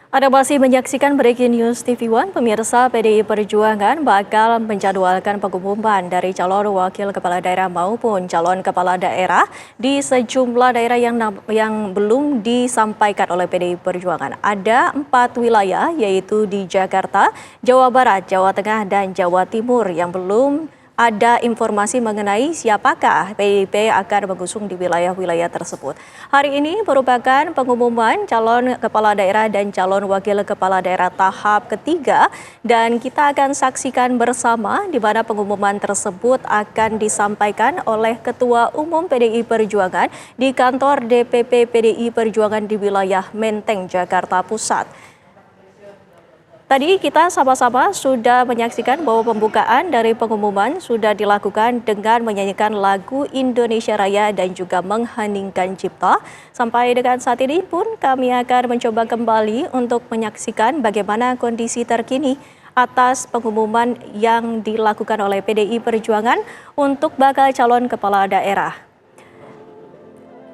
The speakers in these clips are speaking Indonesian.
Anda masih menyaksikan Breaking News TV One, pemirsa. PDI Perjuangan bakal menjadwalkan pengumuman dari calon wakil kepala daerah maupun calon kepala daerah di sejumlah daerah yang belum disampaikan oleh PDI Perjuangan. Ada 4 wilayah, yaitu di Jakarta, Jawa Barat, Jawa Tengah, dan Jawa Timur yang belum ada informasi mengenai siapakah PDIP akan mengusung di wilayah-wilayah tersebut. Hari ini merupakan pengumuman calon kepala daerah dan calon wakil kepala daerah tahap ketiga, dan kita akan saksikan bersama di mana pengumuman tersebut akan disampaikan oleh Ketua Umum PDI Perjuangan di kantor DPP PDI Perjuangan di wilayah Menteng, Jakarta Pusat. Tadi kita sama-sama sudah menyaksikan bahwa pembukaan dari pengumuman sudah dilakukan dengan menyanyikan lagu Indonesia Raya dan juga mengheningkan cipta. Sampai dengan saat ini pun kami akan mencoba kembali untuk menyaksikan bagaimana kondisi terkini atas pengumuman yang dilakukan oleh PDI Perjuangan untuk bakal calon kepala daerah.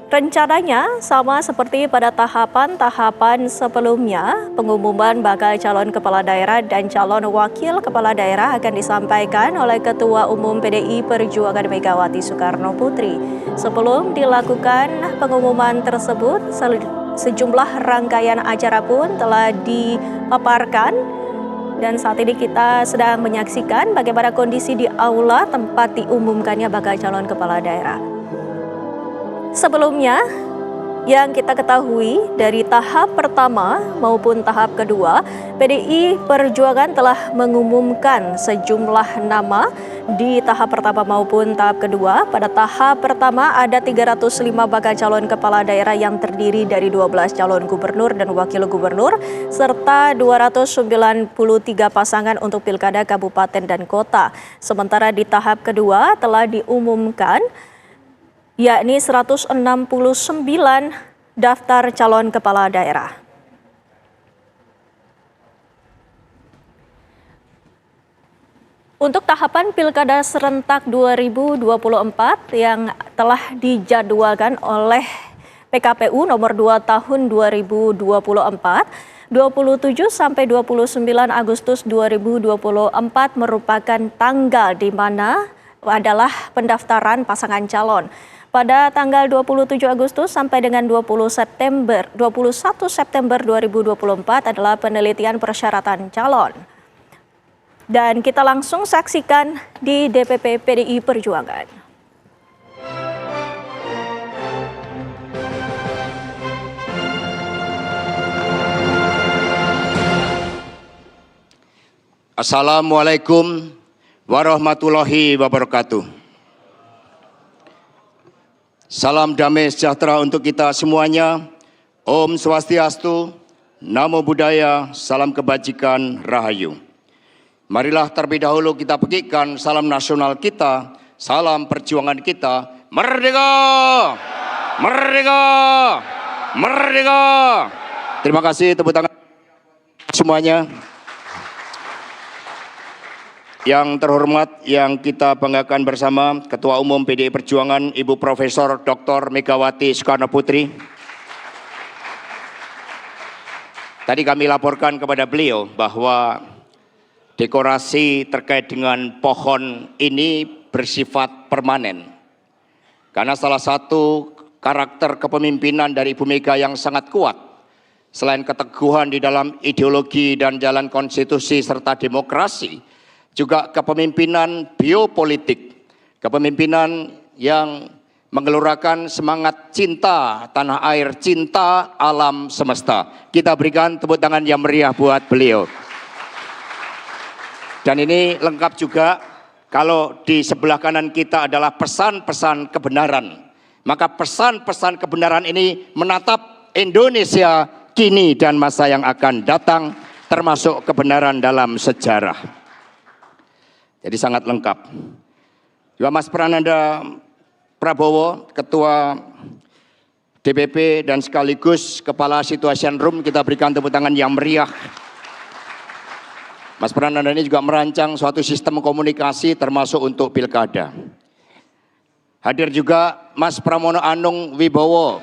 Rencananya sama seperti pada tahapan-tahapan sebelumnya, pengumuman bakal calon kepala daerah dan calon wakil kepala daerah akan disampaikan oleh Ketua Umum PDI Perjuangan Megawati Soekarno Putri. Sebelum dilakukan pengumuman tersebut, sejumlah rangkaian acara pun telah dipaparkan. Dan saat ini kita sedang menyaksikan bagaimana kondisi di aula tempat diumumkannya bakal calon kepala daerah. Sebelumnya, yang kita ketahui dari tahap pertama maupun tahap kedua, PDI Perjuangan telah mengumumkan sejumlah nama di tahap pertama maupun tahap kedua. Pada tahap pertama ada 305 bakal calon kepala daerah yang terdiri dari 12 calon gubernur dan wakil gubernur, serta 293 pasangan untuk pilkada kabupaten dan kota. Sementara di tahap kedua telah diumumkan yakni 169 daftar calon kepala daerah. Untuk tahapan Pilkada Serentak 2024 yang telah dijadwalkan oleh PKPU nomor 2 tahun 2024, 27 sampai 29 Agustus 2024 merupakan tanggal di mana adalah pendaftaran pasangan calon. Pada tanggal 27 Agustus sampai dengan 21 September 2024 adalah penelitian persyaratan calon. Dan kita langsung saksikan di DPP PDI Perjuangan. Assalamualaikum warahmatullahi wabarakatuh. Salam damai sejahtera untuk kita semuanya. Om Swastiastu, Namo Buddhaya, salam kebajikan, Rahayu. Marilah terlebih dahulu kita pegikan salam nasional kita, salam perjuangan kita. Merdeka! Merdeka! Merdeka! Terima kasih, tepuk tangan semuanya. Yang terhormat, yang kita banggakan bersama, Ketua Umum PDI Perjuangan, Ibu Profesor Dr. Megawati Soekarno Putri. Tadi kami laporkan kepada beliau bahwa dekorasi terkait dengan pohon ini bersifat permanen. Karena salah satu karakter kepemimpinan dari Ibu Mega yang sangat kuat, selain keteguhan di dalam ideologi dan jalan konstitusi serta demokrasi, juga kepemimpinan biopolitik, kepemimpinan yang menggelorakan semangat cinta tanah air, cinta alam semesta. Kita berikan tepuk tangan yang meriah buat beliau. Dan ini lengkap juga kalau di sebelah kanan kita adalah pesan-pesan kebenaran. Maka pesan-pesan kebenaran ini menatap Indonesia kini dan masa yang akan datang, termasuk kebenaran dalam sejarah. Jadi sangat lengkap. Juga Mas Prananda Prabowo, Ketua DPP dan sekaligus Kepala Situation Room, kita berikan tepuk tangan yang meriah. Mas Prananda ini juga merancang suatu sistem komunikasi termasuk untuk pilkada. Hadir juga Mas Pramono Anung Wibowo,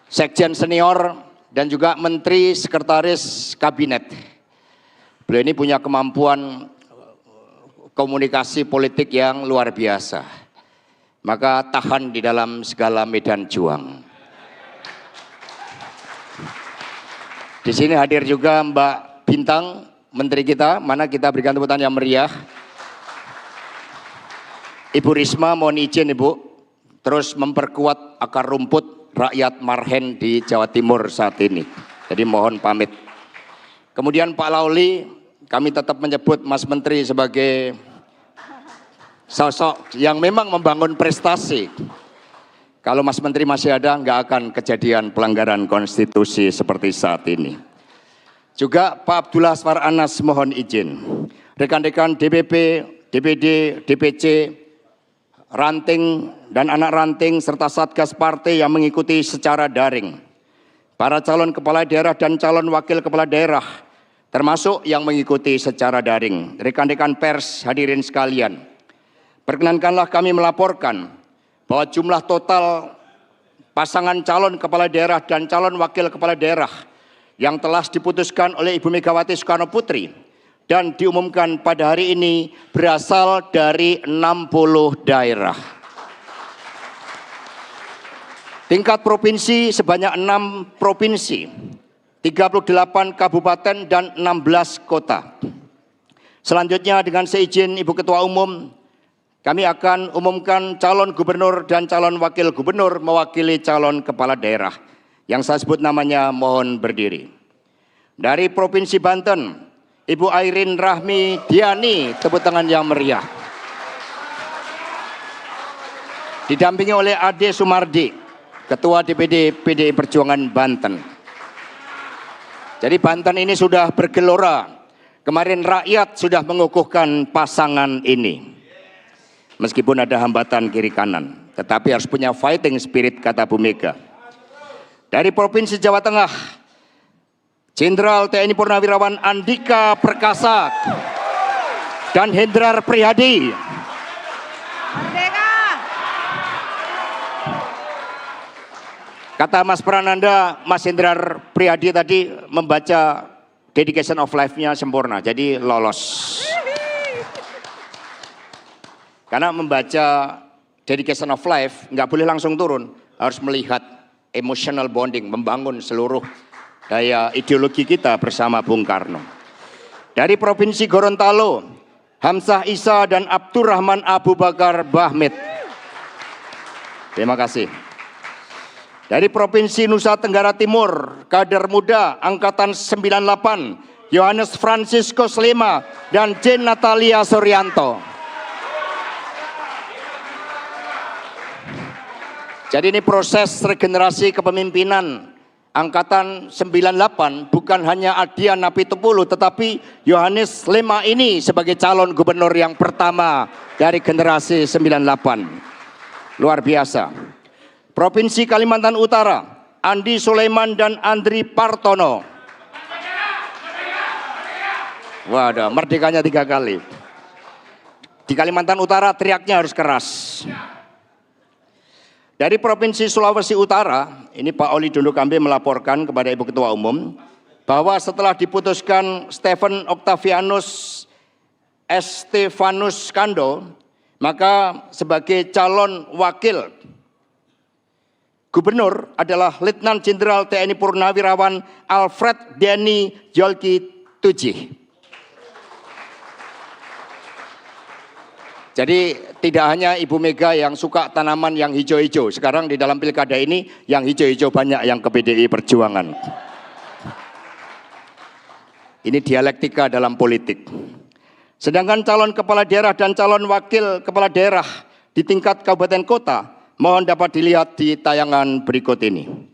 sekjen senior, dan juga menteri sekretaris kabinet. Beliau ini punya kemampuan komunikasi politik yang luar biasa. Maka tahan di dalam segala medan juang. Di sini hadir juga Mbak Bintang, menteri kita, mana kita berikan tepuk tangan yang meriah. Ibu Risma, mohon izin Ibu, terus memperkuat akar rumput rakyat Marhen di Jawa Timur saat ini. Jadi mohon pamit. Kemudian Pak Lauli, kami tetap menyebut Mas Menteri sebagai sosok yang memang membangun prestasi. Kalau Mas Menteri masih ada, nggak akan kejadian pelanggaran konstitusi seperti saat ini. Juga Pak Abdullah Aswar Anas mohon izin. Rekan-rekan DPP, DPD, DPC, ranting dan anak ranting serta satgas partai yang mengikuti secara daring. Para calon kepala daerah dan calon wakil kepala daerah, termasuk yang mengikuti secara daring. Rekan-rekan pers hadirin sekalian, perkenankanlah kami melaporkan bahwa jumlah total pasangan calon kepala daerah dan calon wakil kepala daerah yang telah diputuskan oleh Ibu Megawati Soekarno Putri dan diumumkan pada hari ini berasal dari 60 daerah. Tingkat provinsi sebanyak 6 provinsi, 38 kabupaten dan 16 kota. Selanjutnya dengan seizin Ibu Ketua Umum, kami akan umumkan calon gubernur dan calon wakil gubernur mewakili calon kepala daerah. Yang saya sebut namanya mohon berdiri. Dari Provinsi Banten, Ibu Airin Rahmi Diani, tepuk tangan yang meriah. Didampingi oleh Ade Sumardi, Ketua DPD PDI Perjuangan Banten. Jadi Banten ini sudah bergelora. Kemarin rakyat sudah mengukuhkan pasangan ini. Meskipun ada hambatan kiri kanan, tetapi harus punya fighting spirit, kata Bu Mega. Dari Provinsi Jawa Tengah, Jenderal TNI Purnawirawan Andika Perkasa dan Hendrar Prihadi. Kata Mas Prananda, Mas Hendrar Prihadi tadi membaca dedication of life-nya sempurna, jadi lolos. Karena membaca dedication of life nggak boleh langsung turun, harus melihat emotional bonding, membangun seluruh daya ideologi kita bersama Bung Karno. Dari Provinsi Gorontalo, Hamzah Isa dan Abdurrahman Abu Bakar Bahmid. Terima kasih. Dari Provinsi Nusa Tenggara Timur, kader muda Angkatan 98, Yohanes Francisco Slema dan Jane Natalia Suryanto. Jadi ini proses regenerasi kepemimpinan Angkatan 98 bukan hanya Adian Apitupulu, tetapi Yohanes Lema ini sebagai calon gubernur yang pertama dari generasi 98. Luar biasa. Provinsi Kalimantan Utara, Andi Sulaiman dan Andri Partono. Waduh, merdekanya 3 kali. Di Kalimantan Utara teriaknya harus keras. Dari Provinsi Sulawesi Utara, ini Pak Oli Dondo Kambe melaporkan kepada Ibu Ketua Umum bahwa setelah diputuskan Stephen Octavianus Estefanus Kando, maka sebagai calon wakil gubernur adalah Letnan Jenderal TNI Purnawirawan Alfred Denny Jolki Tuji. Jadi tidak hanya Ibu Mega yang suka tanaman yang hijau-hijau. Sekarang di dalam pilkada ini yang hijau-hijau banyak yang ke PDI Perjuangan. Ini dialektika dalam politik. Sedangkan calon kepala daerah dan calon wakil kepala daerah di tingkat kabupaten kota mohon dapat dilihat di tayangan berikut ini.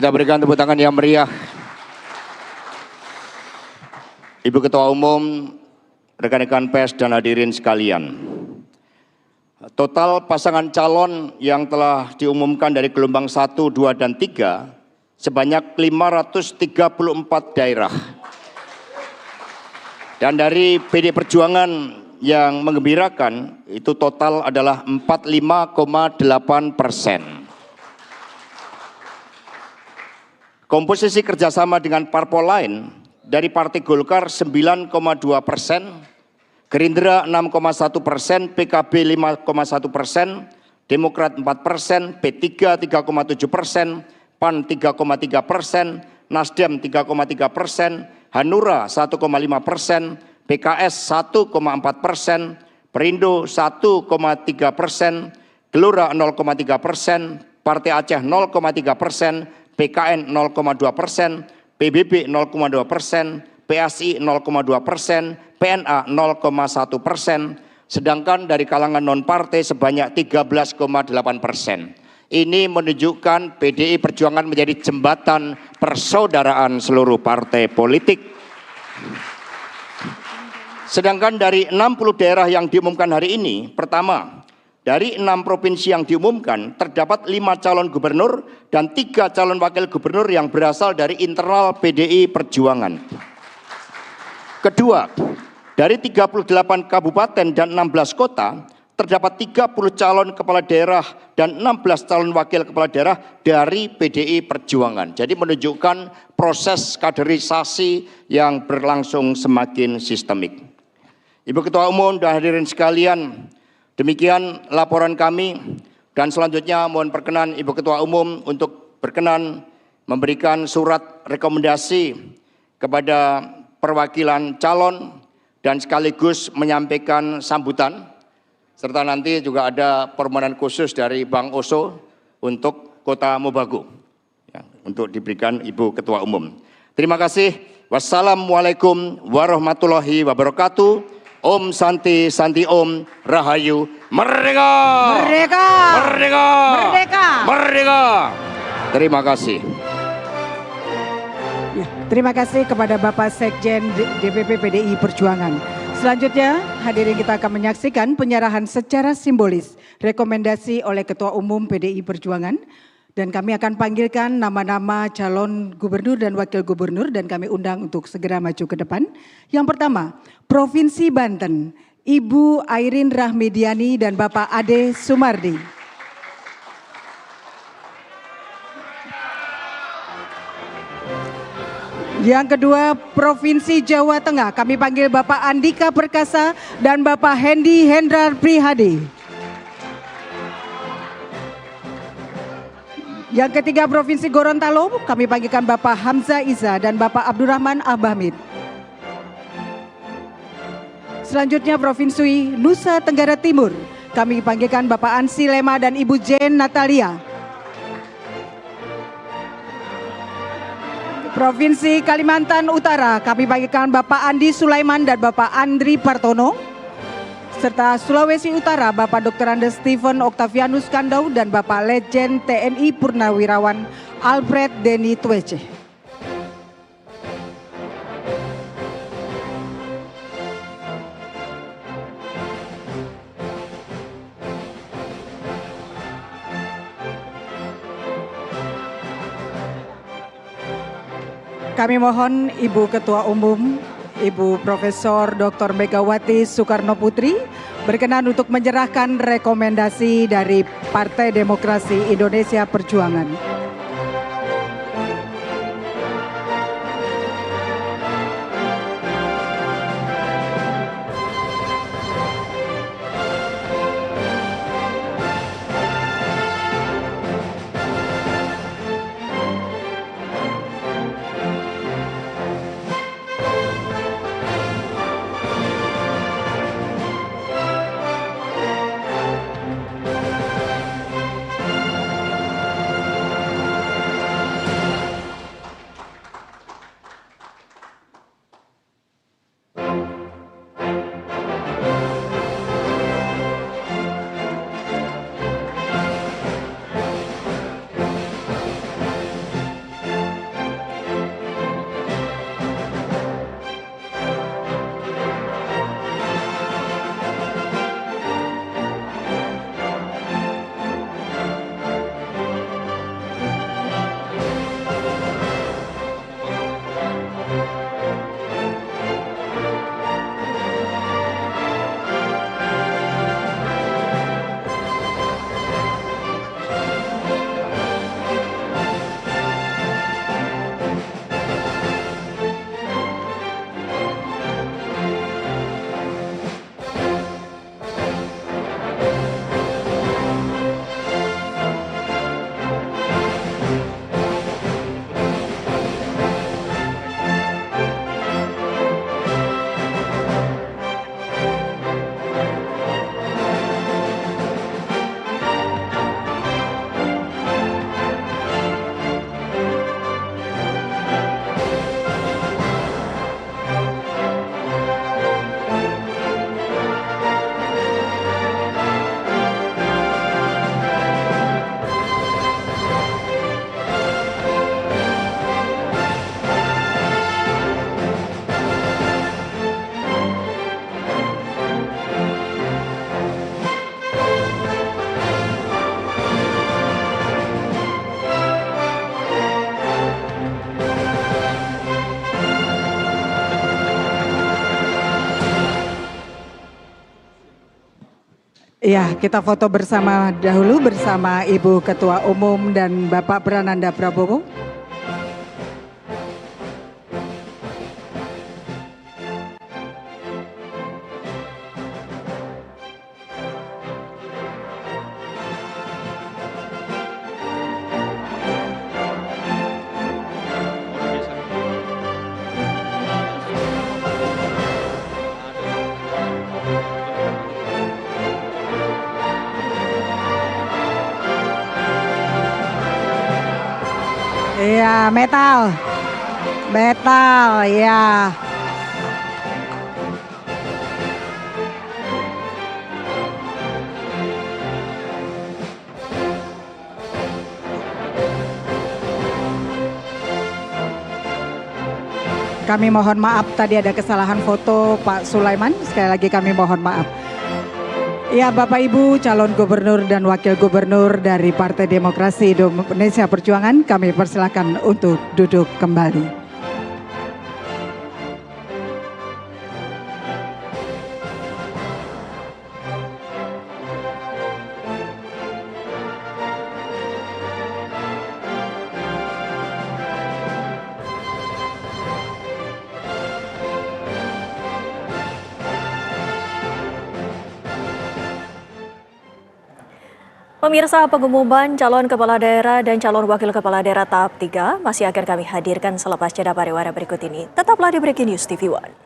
Kita berikan tepuk tangan yang meriah. Ibu Ketua Umum, rekan-rekan pers dan hadirin sekalian. Total pasangan calon yang telah diumumkan dari gelombang 1, 2, dan 3 sebanyak 534 daerah. Dan dari PD Perjuangan yang menggembirakan itu total adalah 45,8%. Komposisi kerjasama dengan parpol lain dari Partai Golkar 9,2%, Gerindra 6,1%, PKB 5,1%, Demokrat 4%, P3 3,7%, PAN 3,3%, Nasdem 3,3%, Hanura 1,5%, PKS 1,4%, Perindo 1,3%, Gelora 0,3%, Partai Aceh 0,3%, PKN 0,2%, PBB 0,2%, PSI 0,2%, PNA 0,1%, sedangkan dari kalangan non-partai sebanyak 13,8%. Ini menunjukkan PDI Perjuangan menjadi jembatan persaudaraan seluruh partai politik. Sedangkan dari 60 daerah yang diumumkan hari ini, pertama, dari 6 provinsi yang diumumkan, terdapat 5 calon gubernur dan 3 calon wakil gubernur yang berasal dari internal PDI Perjuangan. Kedua, dari 38 kabupaten dan 16 kota, terdapat 30 calon kepala daerah dan 16 calon wakil kepala daerah dari PDI Perjuangan. Jadi menunjukkan proses kaderisasi yang berlangsung semakin sistemik. Ibu Ketua Umum dan hadirin sekalian, demikian laporan kami, dan selanjutnya mohon perkenan Ibu Ketua Umum untuk berkenan memberikan surat rekomendasi kepada perwakilan calon dan sekaligus menyampaikan sambutan, serta nanti juga ada permohonan khusus dari Bang Oso untuk Kota Mobagu ya, untuk diberikan Ibu Ketua Umum. Terima kasih. Wassalamualaikum warahmatullahi wabarakatuh. Om Santi Santi Om Rahayu Merdeka! Merdeka! Merdeka! Merdeka! Merdeka! Terima kasih. Ya, terima kasih kepada Bapak Sekjen DPP PDI Perjuangan. Selanjutnya hadirin kita akan menyaksikan penyerahan secara simbolis rekomendasi oleh Ketua Umum PDI Perjuangan. Dan kami akan panggilkan nama-nama calon gubernur dan wakil gubernur dan kami undang untuk segera maju ke depan. Yang pertama, Provinsi Banten, Ibu Airin Rahmidiani dan Bapak Ade Sumardi. Yang kedua, Provinsi Jawa Tengah, kami panggil Bapak Andika Perkasa dan Bapak Hendi Hendrar Prihadi. Yang ketiga, Provinsi Gorontalo, kami panggilkan Bapak Hamzah Iza dan Bapak Abdurrahman Abahmid. Selanjutnya Provinsi Nusa Tenggara Timur, kami panggilkan Bapak Ansi Lema dan Ibu Jen Natalia. Provinsi Kalimantan Utara, kami panggilkan Bapak Andi Sulaiman dan Bapak Andri Partono. Serta Sulawesi Utara, Bapak Dr. Andes Stephen Octavianus Kandau dan Bapak Legend TNI Purnawirawan Alfred Deni Twece. Kami mohon Ibu Ketua Umum, Ibu Profesor Dr. Megawati Soekarno Putri berkenan untuk menyerahkan rekomendasi dari Partai Demokrasi Indonesia Perjuangan. Ya, kita foto bersama dahulu bersama Ibu Ketua Umum dan Bapak Prananda Prabowo. Iya, metal. Metal, ya. Kami mohon maaf tadi ada kesalahan foto Pak Sulaiman. Sekali lagi kami mohon maaf. Ya, Bapak Ibu calon gubernur dan wakil gubernur dari Partai Demokrasi Indonesia Perjuangan, kami persilakan untuk duduk kembali. Pemirsa, pengumuman calon kepala daerah dan calon wakil kepala daerah tahap 3 masih akan kami hadirkan selepas jeda pariwara berikut ini. Tetaplah di Breaking News TV One.